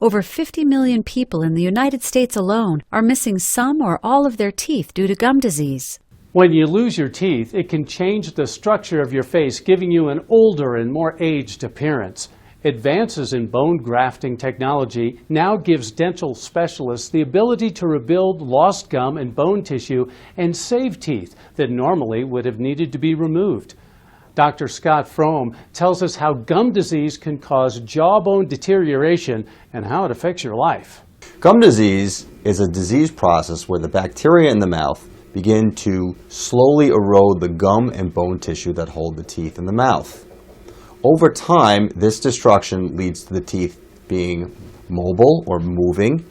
Over 50 million people in the United States alone are missing some or all of their teeth due to gum disease. When you lose your teeth, it can change the structure of your face, giving you an older and more aged appearance. Advances in bone grafting technology now gives dental specialists the ability to rebuild lost gum and bone tissue and save teeth that normally would have needed to be removed. Dr. Scott Frome tells us how gum disease can cause jawbone deterioration and how it affects your life. Gum disease is a disease process where the bacteria in the mouth begin to slowly erode the gum and bone tissue that hold the teeth in the mouth. Over time, this destruction leads to the teeth being mobile or moving,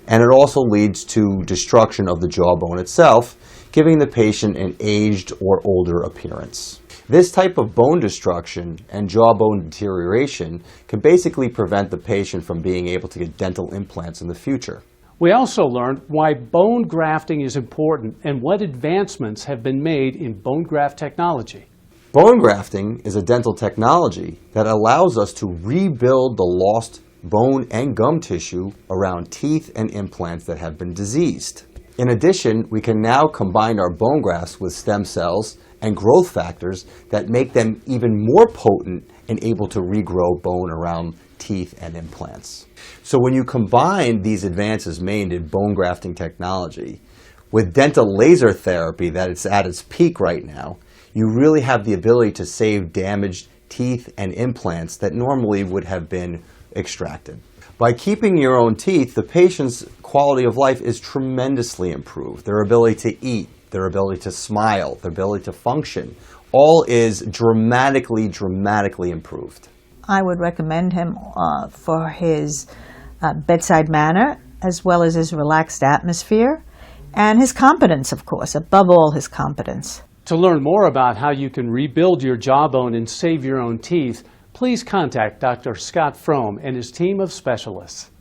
and it also leads to destruction of the jawbone itself, giving the patient an aged or older appearance. This type of bone destruction and jawbone deterioration can basically prevent the patient from being able to get dental implants in the future. We also learned why bone grafting is important and what advancements have been made in bone graft technology. Bone grafting is a dental technology that allows us to rebuild the lost bone and gum tissue around teeth and implants that have been diseased. In addition, we can now combine our bone grafts with stem cells and growth factors that make them even more potent and able to regrow bone around teeth and implants. So when you combine these advances made in bone grafting technology with dental laser therapy that is at its peak right now, you really have the ability to save damaged teeth and implants that normally would have been extracted. By keeping your own teeth, the patient's quality of life is tremendously improved. Their ability to eat, their ability to smile, their ability to function, all is dramatically improved. I would recommend him for his bedside manner, as well as his relaxed atmosphere, and his competence, of course, above all his competence. To learn more about how you can rebuild your jawbone and save your own teeth, please contact Dr. Scott Frome and his team of specialists.